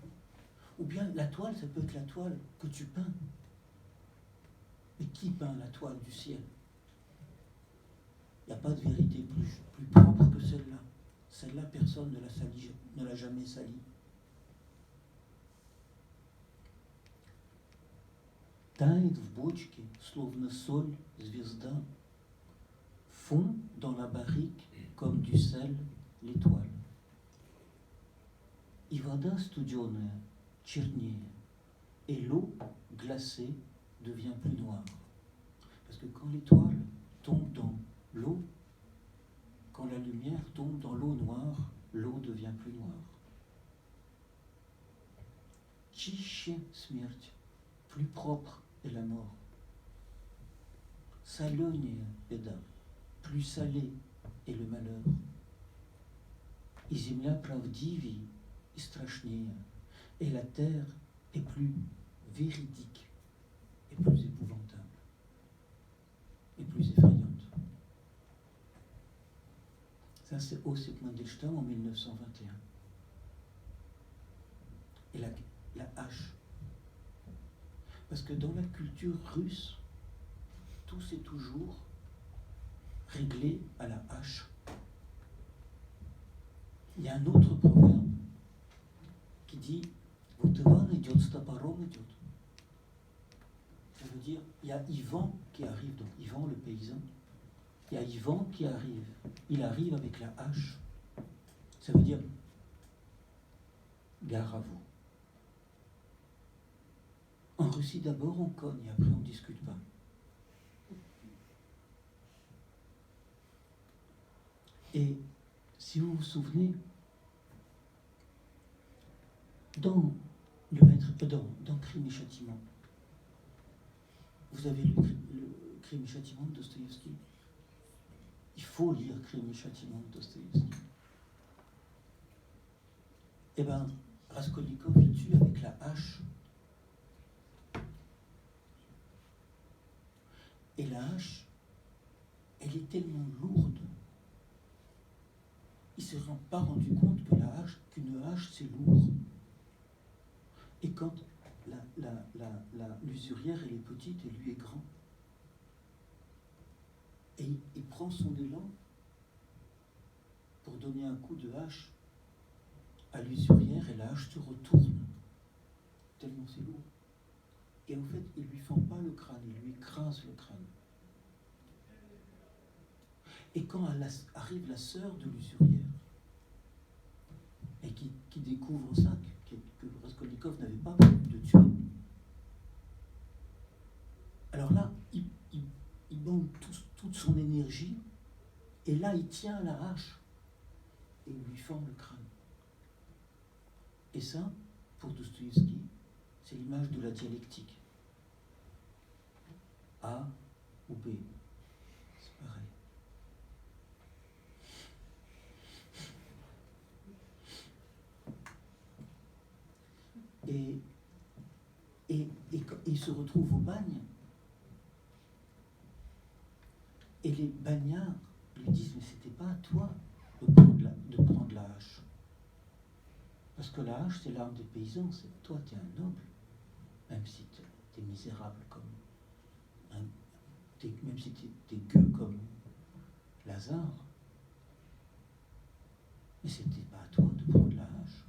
Speaker 2: Ou bien la toile, ça peut être la toile que tu peins. Mais qui peint la toile du ciel? Il n'y a pas de vérité plus propre que celle-là. Celle-là, personne ne l'a jamais salie. Тает в бочке, словно соль, звезда. Fond dans la barrique, comme du sel, l'étoile. И вода студеная, чернее. Et l'eau glacée devient plus noire. Parce que quand l'étoile tombe dans l'eau, quand la lumière tombe dans l'eau noire, l'eau devient Вообще смерть. Plus propre est la mort. Соленее беда. Plus salé est le malheur. И земля правдивей и страшнее. Et la terre est plus véridique et plus épouvantable et plus effrayante. Ça, c'est Osip Mandelstam en 1921. Et la hache. Parce que dans la culture russe, tout s'est toujours réglé à la hache. Il y a un autre proverbe qui dit Вот Иван идет с топором идет. Ça veut dire, il y a Ivan qui arrive, donc Ivan le paysan, il y a Ivan qui arrive, il arrive avec la hache. Ça veut dire, gare à vous. En Russie, d'abord on cogne, et après on ne discute pas. Et si vous vous souvenez, dans Crime et Châtiment, vous avez lu le Crime et Châtiment de Dostoïevski. Il faut lire Crime et Châtiment de Dostoïevski. Eh bien, Raskolnikov il tue avec la hache. Et la hache, elle est tellement lourde. Il ne se rend pas rendu compte que qu'une hache, c'est lourd. Et quand l'usurière, elle est petite et lui est grand, et il prend son élan pour donner un coup de hache à l'usurière, et la hache se retourne, tellement c'est lourd. Et en fait, il ne lui fend pas le crâne, il lui écrase le crâne. Et quand arrive la sœur de l'usurière, et qui découvre ça, que Raskolnikov n'avait pas prévu de tuer, alors là, il bande toute son énergie, et là, il tient la hache, et il lui fend le crâne. Et ça, pour Dostoïevski, c'est l'image de la dialectique. A ou B, c'est pareil. Et il se retrouve au bagne, et les bagnards lui disent, mais c'était pas à toi de prendre la hache. Parce que la hache, c'est l'arme des paysans, c'est toi, t'es un noble, même si t'es misérable même si t'es gueux comme Lazare. Mais c'était pas à toi de prendre la hache.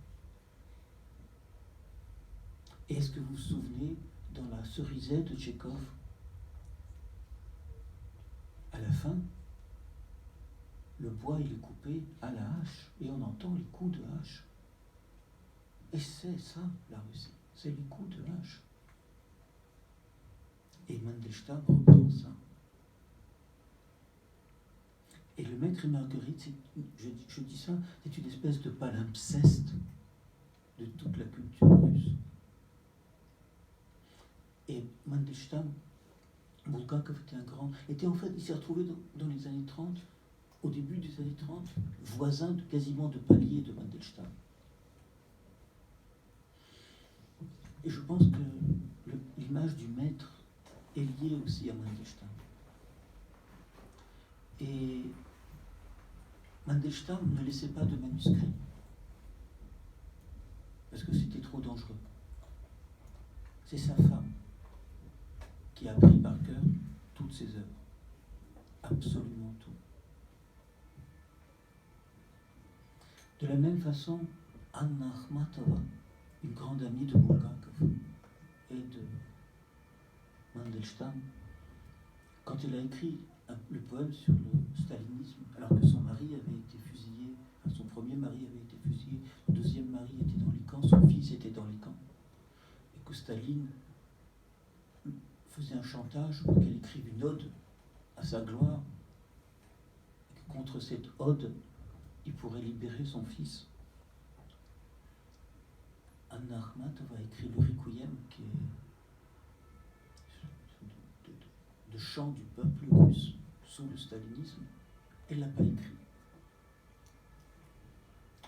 Speaker 2: Et est-ce que vous vous souvenez, dans la Cerisette de Tchekhov, à la fin, le bois il est coupé à la hache et on entend les coups de hache. Et c'est ça la Russie, c'est les coups de hache. Et Mandelstam reprend ça. Et le Maître et Marguerite, je dis ça, c'est une espèce de palimpseste de toute la culture russe. Et Mandelstam, Bulgakov était un grand... il s'est retrouvé dans les années 30, au début des années 30, voisin quasiment de palier de Mandelstam. Et je pense que l'image du maître est liée aussi à Mandelstam. Et Mandelstam ne laissait pas de manuscrits, parce que c'était trop dangereux. C'est sa femme qui a appris par cœur toutes ses œuvres. Absolument tout. De la même façon, Anna Akhmatova, une grande amie de Bulgakov et de Mandelstam, quand elle a écrit le poème sur le stalinisme, alors que son mari avait été fusillé, son premier mari avait été fusillé, son deuxième mari était dans les camps, son fils était dans les camps, et que Staline faisait un chantage pour qu'elle écrive une ode à sa gloire, et que contre cette ode, il pourrait libérer son fils. Anna Akhmatova a écrit le Requiem, qui est de chant du peuple russe sous le stalinisme. Elle ne l'a pas écrit.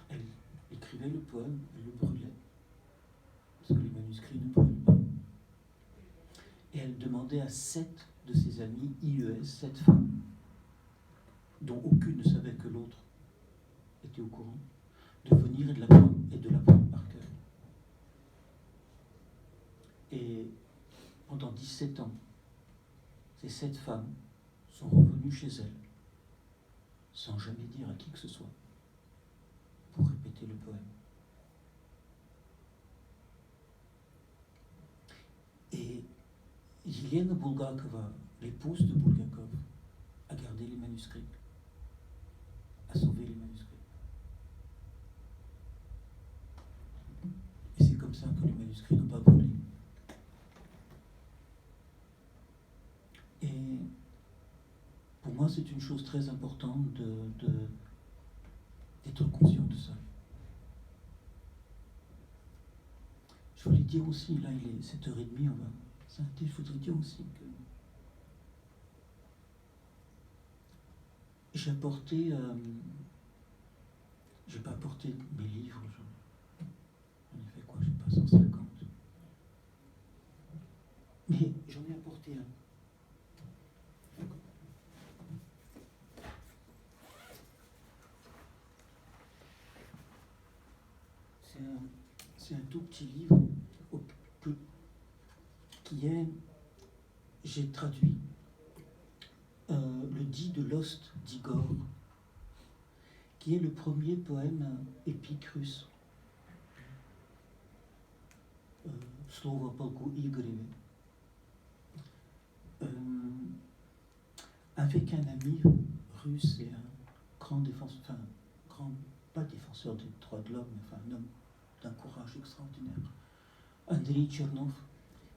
Speaker 2: Elle écrivait le poème, elle le brûlait, parce que les manuscrits ne brûlent pas. Et elle demandait à 7 de ses amies IES, 7 femmes, dont aucune ne savait que l'autre était au courant, de venir et de l'apprendre par cœur. Et pendant 17 ans, ces 7 femmes sont revenues chez elle, sans jamais dire à qui que ce soit, pour répéter le poème. Et Yelena Bulgakova, l'épouse de Bulgakov, a gardé les manuscrits, a sauvé les manuscrits. Et c'est comme ça que les manuscrits n'ont pas brûlé. Et pour moi, c'est une chose très importante d'être conscient de ça. Je voulais dire aussi, là il est 7h30, on va s'arrêter, je voudrais dire aussi que j'ai apporté, j'ai pas apporté mes livres, j'en ai fait quoi, j'ai pas 150. Mais j'en ai apporté un. C'est un tout petit livre qui est, j'ai traduit le dit de l'Ost d'Igor, qui est le premier poème épique russe. Slovo polku Igoreve. Avec un ami russe et un grand défenseur, enfin, pas défenseur des droits de l'homme, mais enfin un homme d'un courage extraordinaire, Andrei Tchernov,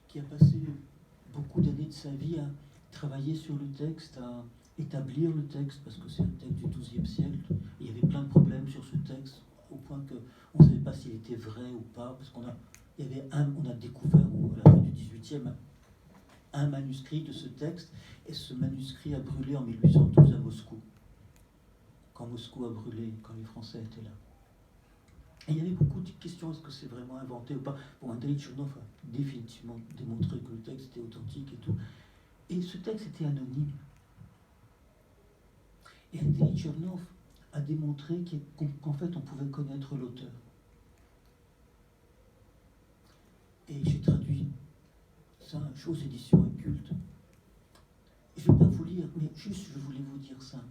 Speaker 2: qui a passé beaucoup d'années de sa vie à travailler sur le texte, à établir le texte, parce que c'est un texte du XIIe siècle. Il y avait plein de problèmes sur ce texte, au point qu'on ne savait pas s'il était vrai ou pas, parce on a découvert à la fin du XVIIIe un manuscrit de ce texte, et ce manuscrit a brûlé en 1812 à Moscou, quand Moscou a brûlé, quand les Français étaient là. Et il y avait beaucoup de questions, est-ce que c'est vraiment inventé ou pas? Bon, Andrei Tchernov a définitivement démontré que le texte était authentique et tout. Et ce texte était anonyme. Et Andrei Tchernov a démontré qu'en fait, on pouvait connaître l'auteur. Et j'ai traduit ça aux éditions Occultes. Je ne vais pas vous lire, mais juste je voulais vous dire ça.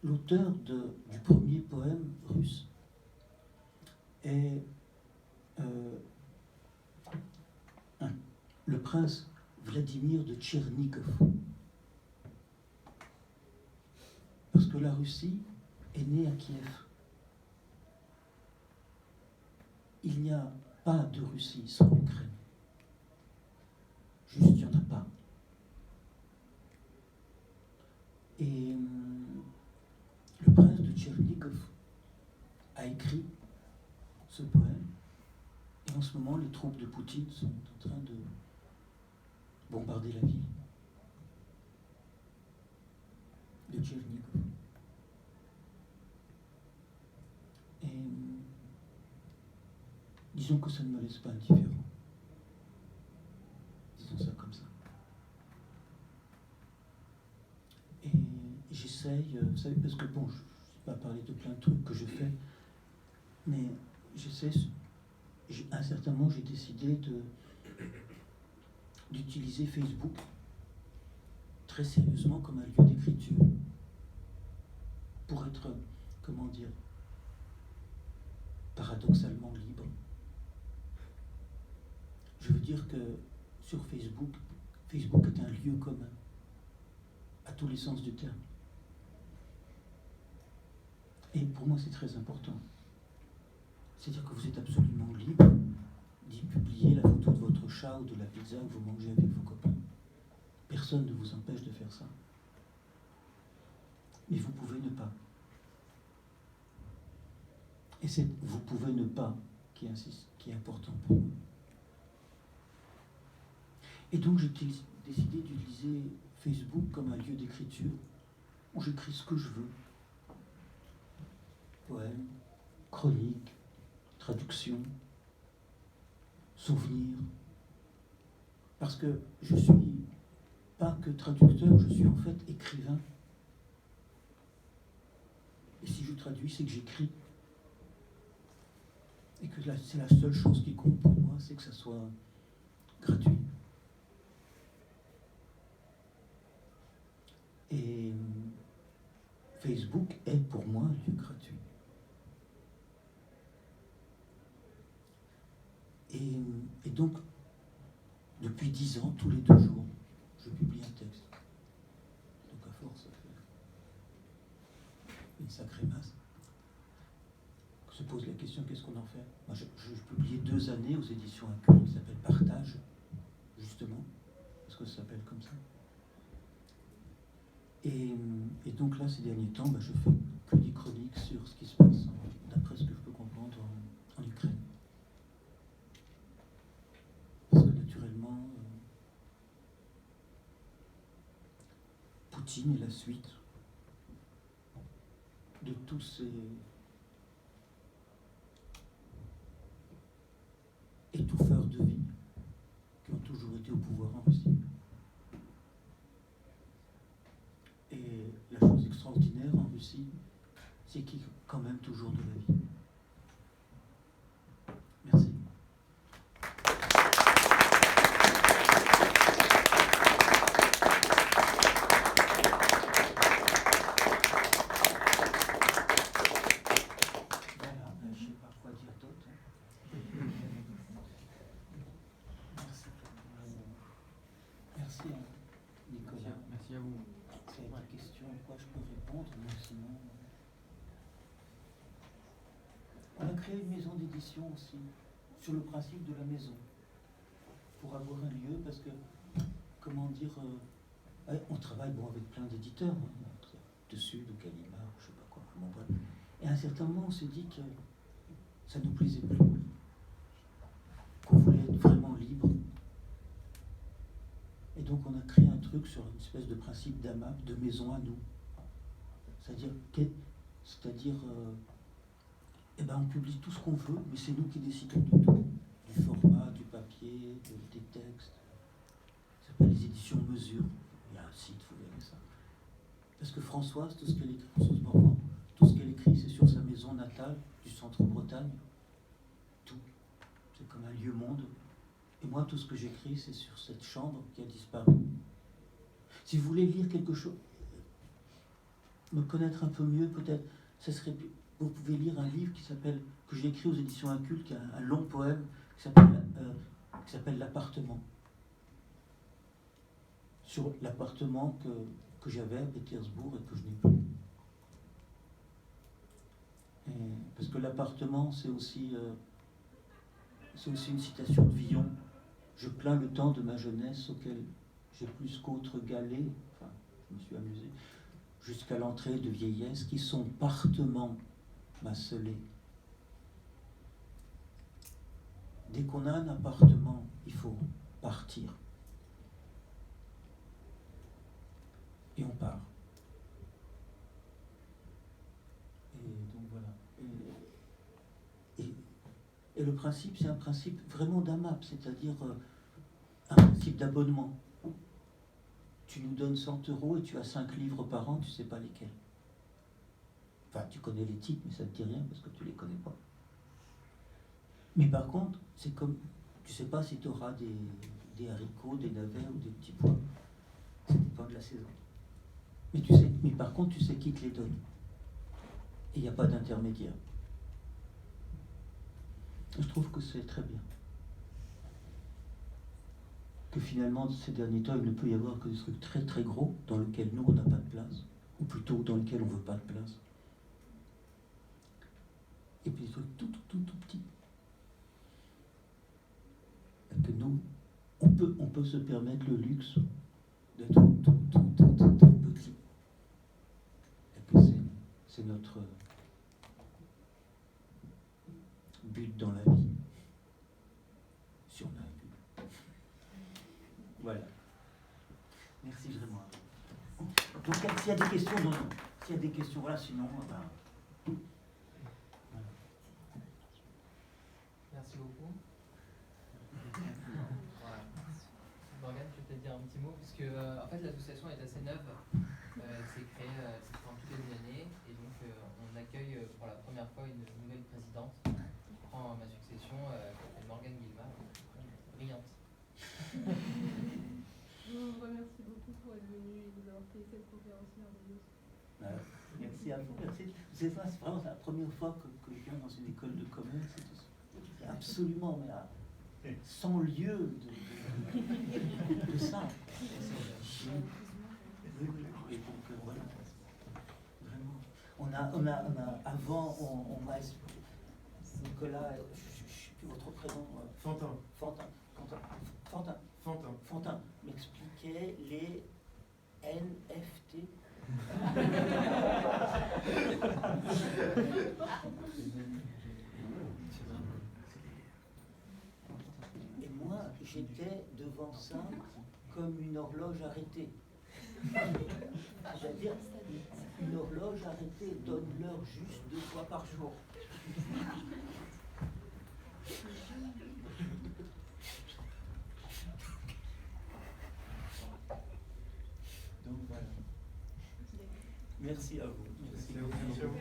Speaker 2: L'auteur du premier poème russe est le prince Vladimir de Tchernigov. Parce que la Russie est née à Kiev. Il n'y a pas de Russie sans l'Ukraine. Juste, il n'y en a pas. Et le prince de Tchernigov a écrit ce poème. Et en ce moment, les troupes de Poutine sont en train de bombarder la ville de Tchernigov. Et disons que ça ne me laisse pas indifférent. Disons ça comme ça. Et j'essaye, vous savez, parce que bon, je ne vais pas parler de plein de trucs que je fais, mais j'essaie, à un certain moment, j'ai décidé d'utiliser Facebook très sérieusement comme un lieu d'écriture pour être, comment dire, paradoxalement libre. Je veux dire que sur Facebook est un lieu commun à tous les sens du terme. Et pour moi, c'est très important. C'est-à-dire que vous êtes absolument libre d'y publier la photo de votre chat ou de la pizza que vous mangez avec vos copains. Personne ne vous empêche de faire ça. Mais vous pouvez ne pas. Et vous pouvez ne pas qui est important pour moi. Et donc j'ai décidé d'utiliser Facebook comme un lieu d'écriture où j'écris ce que je veux. Poèmes, chroniques, traductions, souvenirs. Parce que je suis pas que traducteur, je suis en fait écrivain. Et si je traduis, c'est que j'écris. Et que c'est la seule chose qui compte pour moi, c'est que ça soit gratuit. Et Facebook est pour moi un lieu gratuit. Et donc, depuis 10 ans, tous les 2 jours, je publie un texte. Donc à force, ça fait une sacrée masse. On se pose la question, qu'est-ce qu'on en fait? Moi, je publiais 2 années aux éditions Incul, qui s'appelle Partage, justement, parce que ça s'appelle comme ça. Et donc là, ces derniers temps, je fais que des chroniques sur ce qui se passe, d'après ce que je peux comprendre, en Ukraine. Parce que naturellement, Poutine est la suite de tous ces étouffeurs de vie qui ont toujours été au pouvoir en Russie. Et la chose extraordinaire en Russie, c'est qu'il y a quand même toujours de la vie. Merci. Voilà, je sais pas quoi dire d'autre. Merci. Merci Nicolas.
Speaker 1: Merci à vous.
Speaker 2: C'est une question à quoi je peux répondre, mais sinon. On a créé une maison d'édition aussi, sur le principe de la maison, pour avoir un lieu, parce que, comment dire, on travaille avec plein d'éditeurs, de Sud ou Gallimard, je sais pas quoi, bref. Et à un certain moment, on s'est dit que ça nous plaisait plus, qu'on voulait être vraiment libre. Et donc on a créé un truc sur une espèce de principe d'AMAP, de maison à nous. C'est-à-dire on publie tout ce qu'on veut, mais c'est nous qui décidons de tout. Du format, du papier, des textes. Ça s'appelle les éditions Mesure. Il y a un site, vous verrez ça. Parce que Françoise, tout ce qu'elle écrit, Françoise Morvan, tout ce qu'elle écrit, c'est sur sa maison natale, du centre-Bretagne. Tout. C'est comme un lieu-monde. Et moi, tout ce que j'écris, c'est sur cette chambre qui a disparu. Si vous voulez lire quelque chose, me connaître un peu mieux, peut-être, vous pouvez lire un livre que j'ai écrit aux éditions Incul, qui est un long poème qui s'appelle L'appartement. Sur l'appartement que j'avais à Pétersbourg et que je n'ai plus. Parce que l'appartement, c'est aussi une citation de Villon. Je plains le temps de ma jeunesse auquel j'ai plus qu'autre galets, enfin, je me suis amusé, jusqu'à l'entrée de vieillesse, qui son partement m'a scellé. Dès qu'on a un appartement, il faut partir. Et on part. Et donc voilà. Et le principe, c'est un principe vraiment d'AMAP, c'est-à-dire un principe d'abonnement. Tu nous donnes 100 € et tu as 5 livres par an, tu ne sais pas lesquels. Enfin, tu connais les titres, mais ça ne te dit rien parce que tu ne les connais pas. Mais par contre, c'est comme, tu ne sais pas si tu auras des haricots, des navets ou des petits pois. Ça dépend de la saison. Mais par contre, tu sais qui te les donne. Et il n'y a pas d'intermédiaire. Je trouve que c'est très bien. Que finalement, ces derniers temps, il ne peut y avoir que des trucs très très gros dans lesquels nous, on n'a pas de place. Ou plutôt dans lesquels on ne veut pas de place. Et puis des trucs tout petits. Et que nous, on peut se permettre le luxe d'être tout petit. Et que c'est notre but dans la vie. s'il y a des questions, non. S'il y a des questions, voilà, sinon, voilà.
Speaker 3: Merci beaucoup. Voilà. Morgane, tu peux peut-être dire un petit mot, puisque en fait l'association est assez neuve. Elle s'est créée en tout début d'année, et donc on accueille pour la première fois une nouvelle présidente qui prend ma succession, qui s'appelle Morgane Guillemard, brillante.
Speaker 4: Je vous remercie beaucoup pour être venu et nous avoir fait cette conférence merveilleuse.
Speaker 2: Merci à vous, merci. C'est vraiment la première fois que je viens dans une école de commerce. C'est absolument, mais à 100 lieues de ça. Et donc, voilà. Vraiment. On a avant, on m'a expliqué, Nicolas, je ne sais plus votre prénom. Fantin m'expliquait les NFT. Et moi, j'étais devant ça comme une horloge arrêtée. C'est-à-dire, une horloge arrêtée donne l'heure juste 2 fois par jour. Donc voilà. Merci à vous.
Speaker 5: Merci à vous.